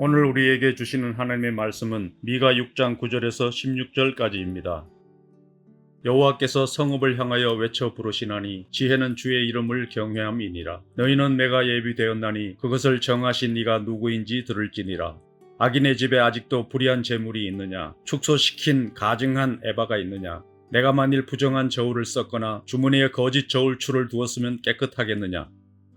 오늘 우리에게 주시는 하나님의 말씀은 미가 6장 9절에서 16절까지입니다. 여호와께서 성읍을 향하여 외쳐 부르시나니 지혜는 주의 이름을 경외함이니라. 너희는 내가 예비되었나니 그것을 정하신 이가 누구인지 들을지니라. 악인의 집에 아직도 불의한 재물이 있느냐? 축소시킨 가증한 에바가 있느냐? 내가 만일 부정한 저울을 썼거나 주머니에 거짓 저울추를 두었으면 깨끗하겠느냐?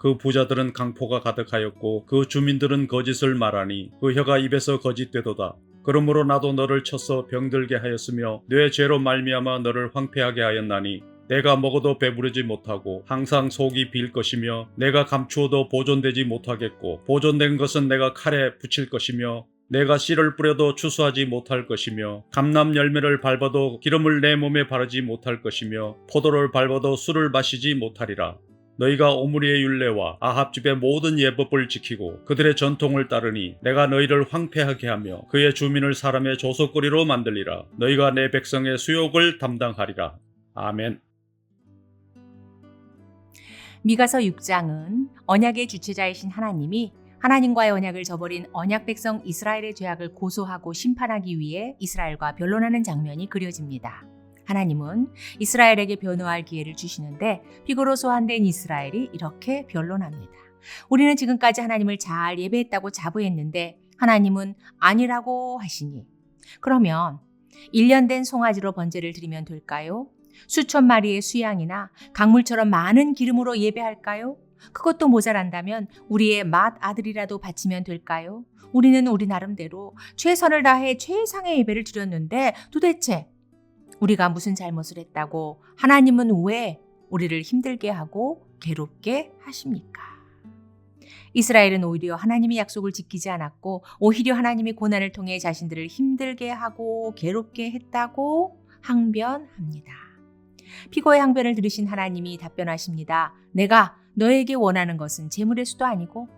그 부자들은 강포가 가득하였고 그 주민들은 거짓을 말하니 그 혀가 입에서 거짓되도다. 그러므로 나도 너를 쳐서 병들게 하였으며 내 죄로 말미암아 너를 황폐하게 하였나니 내가 먹어도 배부르지 못하고 항상 속이 빌 것이며 내가 감추어도 보존되지 못하겠고 보존된 것은 내가 칼에 붙일 것이며 내가 씨를 뿌려도 추수하지 못할 것이며 감람 열매를 밟아도 기름을 내 몸에 바르지 못할 것이며 포도를 밟아도 술을 마시지 못하리라. 너희가 오므리의 율례와 아합 집의 모든 예법을 지키고 그들의 전통을 따르니 내가 너희를 황폐하게 하며 그의 주민을 사람의 조속거리로 만들리라. 너희가 내 백성의 수욕을 담당하리라. 아멘. 미가서 6장은 언약의 주체자이신 하나님이 하나님과의 언약을 저버린 언약 백성 이스라엘의 죄악을 고소하고 심판하기 위해 이스라엘과 변론하는 장면이 그려집니다. 하나님은 이스라엘에게 변호할 기회를 주시는데 피고로 소환된 이스라엘이 이렇게 변론합니다. 우리는 지금까지 하나님을 잘 예배했다고 자부했는데 하나님은 아니라고 하시니 그러면 1년 된 송아지로 번제를 드리면 될까요? 수천 마리의 수양이나 강물처럼 많은 기름으로 예배할까요? 그것도 모자란다면 우리의 맏아들이라도 바치면 될까요? 우리는 우리 나름대로 최선을 다해 최상의 예배를 드렸는데 도대체 우리가 무슨 잘못을 했다고 하나님은 왜 우리를 힘들게 하고 괴롭게 하십니까? 이스라엘은 오히려 하나님의 약속을 지키지 않았고 오히려 하나님의 고난을 통해 자신들을 힘들게 하고 괴롭게 했다고 항변합니다. 피고의 항변을 들으신 하나님이 답변하십니다. 내가 너에게 원하는 것은 재물의 수도 아니고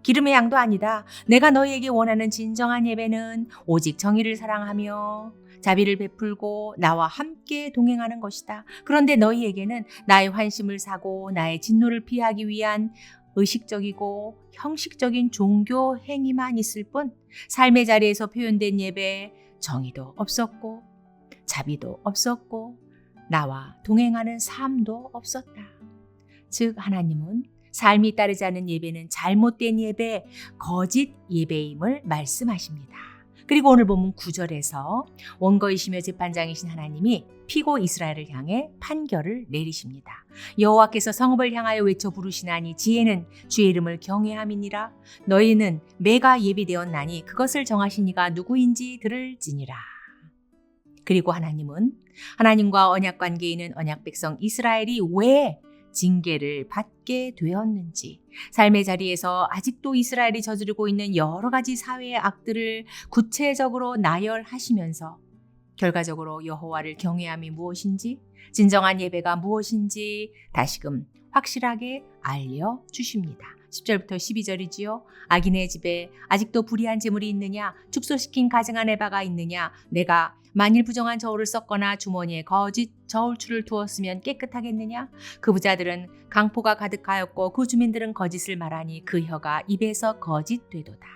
기름의 양도 아니다. 내가 너희에게 원하는 진정한 예배는 오직 정의를 사랑하며 자비를 베풀고 나와 함께 동행하는 것이다. 그런데 너희에게는 나의 환심을 사고 나의 진노를 피하기 위한 의식적이고 형식적인 종교 행위만 있을 뿐 삶의 자리에서 표현된 예배 정의도 없었고 자비도 없었고 나와 동행하는 삶도 없었다. 즉 하나님은 삶이 따르지 않는 예배는 잘못된 예배, 거짓 예배임을 말씀하십니다. 그리고 오늘 본문 9절에서 원거이시며 재판장이신 하나님이 피고 이스라엘을 향해 판결을 내리십니다. 여호와께서 성읍을 향하여 외쳐 부르시나니 지혜는 주의 이름을 경외함이니라. 너희는 매가 예비되었나니 그것을 정하신 이가 누구인지 들을지니라. 그리고 하나님은 하나님과 언약 관계에 있는 언약 백성 이스라엘이 왜 징계를 받게 되었는지, 삶의 자리에서 아직도 이스라엘이 저지르고 있는 여러 가지 사회의 악들을 구체적으로 나열하시면서 결과적으로 여호와를 경외함이 무엇인지, 진정한 예배가 무엇인지 다시금 확실하게 알려주십니다. 10절부터 12절이지요. 악인의 집에 아직도 불의한 재물이 있느냐? 축소시킨 가증한 에바가 있느냐? 내가 만일 부정한 저울을 썼거나 주머니에 거짓 저울추를 두었으면 깨끗하겠느냐? 그 부자들은 강포가 가득하였고 그 주민들은 거짓을 말하니 그 혀가 입에서 거짓되도다.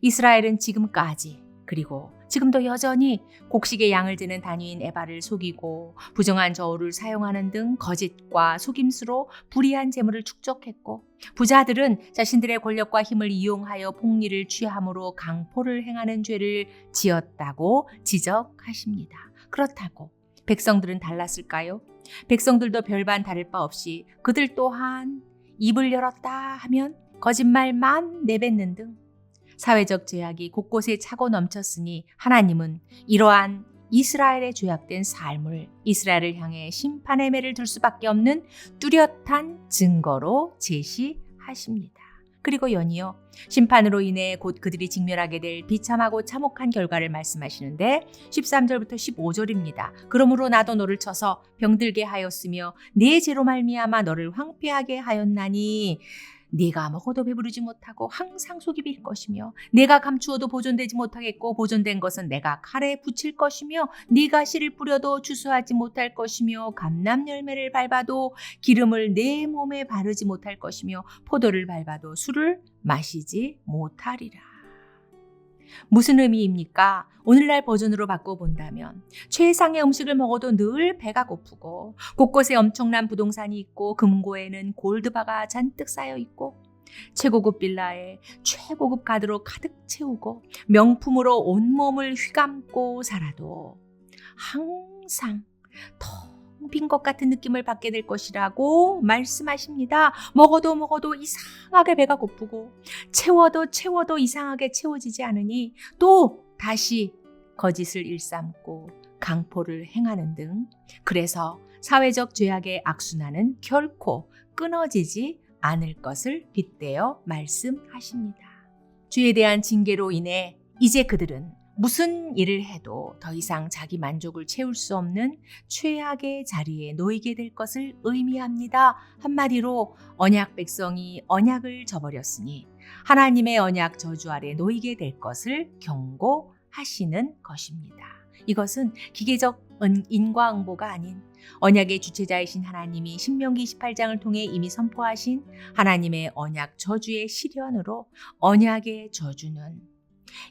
이스라엘은 지금까지 그리고 지금도 여전히 곡식의 양을 드는 단위인 에바를 속이고 부정한 저울을 사용하는 등 거짓과 속임수로 불의한 재물을 축적했고 부자들은 자신들의 권력과 힘을 이용하여 폭리를 취함으로 강포를 행하는 죄를 지었다고 지적하십니다. 그렇다고 백성들은 달랐을까요? 백성들도 별반 다를 바 없이 그들 또한 입을 열었다 하면 거짓말만 내뱉는 등 사회적 죄악이 곳곳에 차고 넘쳤으니 하나님은 이러한 이스라엘의 죄악된 삶을 이스라엘을 향해 심판의 매를 둘 수밖에 없는 뚜렷한 증거로 제시하십니다. 그리고 연이어 심판으로 인해 곧 그들이 직면하게 될 비참하고 참혹한 결과를 말씀하시는데 13절부터 15절입니다. 그러므로 나도 너를 쳐서 병들게 하였으며 네 죄로 말미암아 너를 황폐하게 하였나니 네가 먹어도 배부르지 못하고 항상 속이 빌 것이며 네가 감추어도 보존되지 못하겠고 보존된 것은 내가 칼에 붙일 것이며 네가 씨를 뿌려도 추수하지 못할 것이며 감람 열매를 밟아도 기름을 내 몸에 바르지 못할 것이며 포도를 밟아도 술을 마시지 못하리라. 무슨 의미입니까? 오늘날 버전으로 바꿔본다면 최상의 음식을 먹어도 늘 배가 고프고 곳곳에 엄청난 부동산이 있고 금고에는 골드바가 잔뜩 쌓여 있고 최고급 빌라에 최고급 카드로 가득 채우고 명품으로 온몸을 휘감고 살아도 항상 텅 빈 것 같은 느낌을 받게 될 것이라고 말씀하십니다. 먹어도 이상하게 배가 고프고 채워도 이상하게 채워지지 않으니 또 다시 거짓을 일삼고 강포를 행하는 등 그래서 사회적 죄악의 악순환은 결코 끊어지지 않을 것을 빗대어 말씀하십니다. 죄에 대한 징계로 인해 이제 그들은 무슨 일을 해도 더 이상 자기 만족을 채울 수 없는 최악의 자리에 놓이게 될 것을 의미합니다. 한마디로 언약 백성이 언약을 저버렸으니 하나님의 언약 저주 아래 놓이게 될 것을 경고하시는 것입니다. 이것은 기계적 인과응보가 아닌 언약의 주체자이신 하나님이 신명기 28장을 통해 이미 선포하신 하나님의 언약 저주의 실현으로 언약의 저주는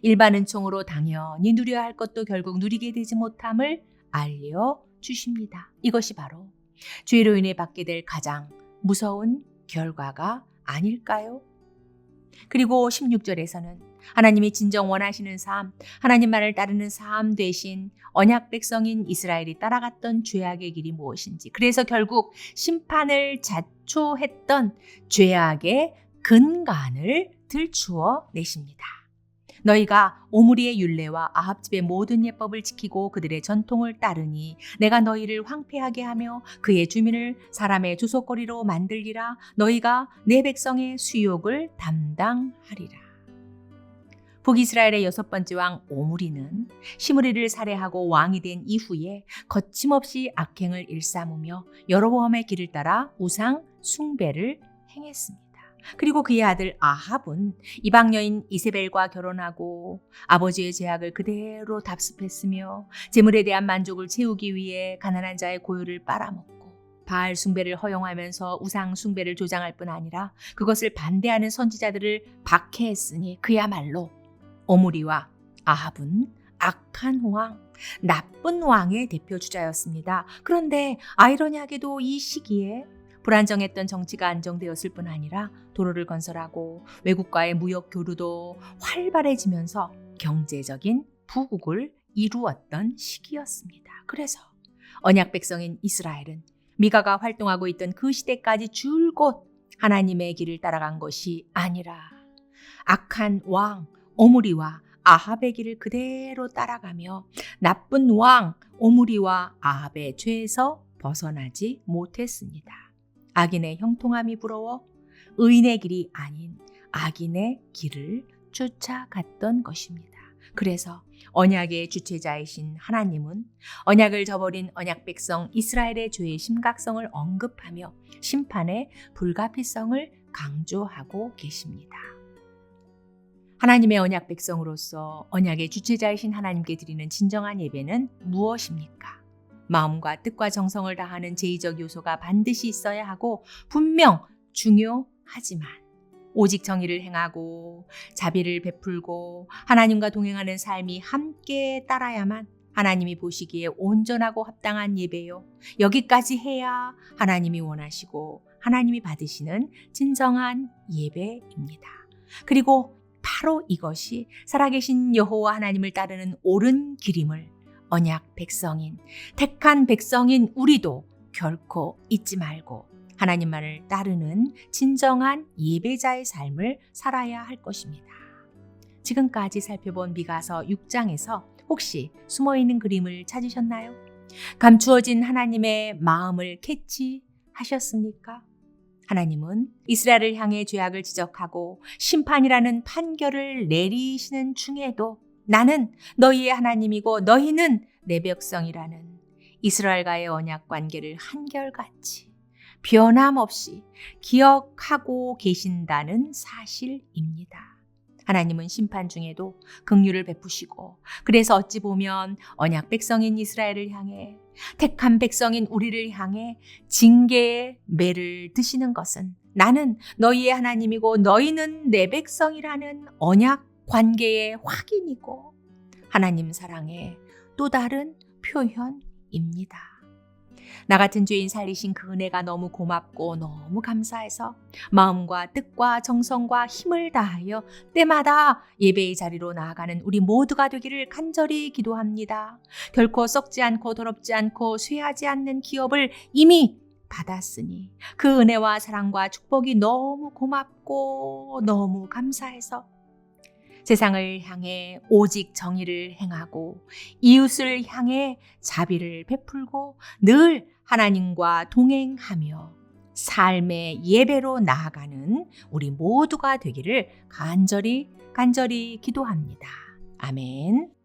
일반 은총으로 당연히 누려야 할 것도 결국 누리게 되지 못함을 알려주십니다. 이것이 바로 죄로 인해 받게 될 가장 무서운 결과가 아닐까요? 그리고 16절에서는 하나님이 진정 원하시는 삶, 하나님만을 따르는 삶 대신 언약 백성인 이스라엘이 따라갔던 죄악의 길이 무엇인지, 그래서 결국 심판을 자초했던 죄악의 근간을 들추어 내십니다. 너희가 오므리의 율례와 아합 집의 모든 예법을 지키고 그들의 전통을 따르니 내가 너희를 황폐하게 하며 그의 주민을 사람의 주소거리로 만들리라. 너희가 내 백성의 수욕을 담당하리라. 북이스라엘의 6번째 왕 오므리는 시므리를 살해하고 왕이 된 이후에 거침없이 악행을 일삼으며 여로보암의 길을 따라 우상 숭배를 행했습니다. 그리고 그의 아들 아합은 이방 여인 이세벨과 결혼하고 아버지의 죄악을 그대로 답습했으며 재물에 대한 만족을 채우기 위해 가난한 자의 고요를 빨아먹고 바알 숭배를 허용하면서 우상 숭배를 조장할 뿐 아니라 그것을 반대하는 선지자들을 박해했으니 그야말로 오므리와 아합은 악한 왕, 나쁜 왕의 대표 주자였습니다. 그런데 아이러니하게도 이 시기에 불안정했던 정치가 안정되었을 뿐 아니라 도로를 건설하고 외국과의 무역 교류도 활발해지면서 경제적인 부국을 이루었던 시기였습니다. 그래서 언약 백성인 이스라엘은 미가가 활동하고 있던 그 시대까지 줄곧 하나님의 길을 따라간 것이 아니라 악한 왕 오므리와 아합의 길을 그대로 따라가며 나쁜 왕 오므리와 아합의 죄에서 벗어나지 못했습니다. 악인의 형통함이 부러워 의인의 길이 아닌 악인의 길을 쫓아갔던 것입니다. 그래서 언약의 주체자이신 하나님은 언약을 저버린 언약 백성 이스라엘의 죄의 심각성을 언급하며 심판의 불가피성을 강조하고 계십니다. 하나님의 언약 백성으로서 언약의 주체자이신 하나님께 드리는 진정한 예배는 무엇입니까? 마음과 뜻과 정성을 다하는 제의적 요소가 반드시 있어야 하고 분명 중요하지만 오직 정의를 행하고 자비를 베풀고 하나님과 동행하는 삶이 함께 따라야만 하나님이 보시기에 온전하고 합당한 예배요. 여기까지 해야 하나님이 원하시고 하나님이 받으시는 진정한 예배입니다. 그리고 바로 이것이 살아계신 여호와 하나님을 따르는 옳은 길임을 언약 백성인, 택한 백성인 우리도 결코 잊지 말고 하나님만을 따르는 진정한 예배자의 삶을 살아야 할 것입니다. 지금까지 살펴본 미가서 6장에서 혹시 숨어있는 그림을 찾으셨나요? 감추어진 하나님의 마음을 캐치하셨습니까? 하나님은 이스라엘을 향해 죄악을 지적하고 심판이라는 판결을 내리시는 중에도 나는 너희의 하나님이고 너희는 내 백성이라는 이스라엘과의 언약 관계를 한결같이 변함없이 기억하고 계신다는 사실입니다. 하나님은 심판 중에도 긍휼을 베푸시고 그래서 어찌 보면 언약 백성인 이스라엘을 향해 택한 백성인 우리를 향해 징계의 매를 드시는 것은 나는 너희의 하나님이고 너희는 내 백성이라는 언약 관계의 확인이고 하나님 사랑의 또 다른 표현입니다. 나 같은 죄인 살리신 그 은혜가 너무 고맙고 너무 감사해서 마음과 뜻과 정성과 힘을 다하여 때마다 예배의 자리로 나아가는 우리 모두가 되기를 간절히 기도합니다. 결코 썩지 않고 더럽지 않고 쇠하지 않는 기업을 이미 받았으니 그 은혜와 사랑과 축복이 너무 고맙고 너무 감사해서 세상을 향해 오직 정의를 행하고 이웃을 향해 자비를 베풀고 늘 하나님과 동행하며 삶의 예배로 나아가는 우리 모두가 되기를 간절히 기도합니다. 아멘.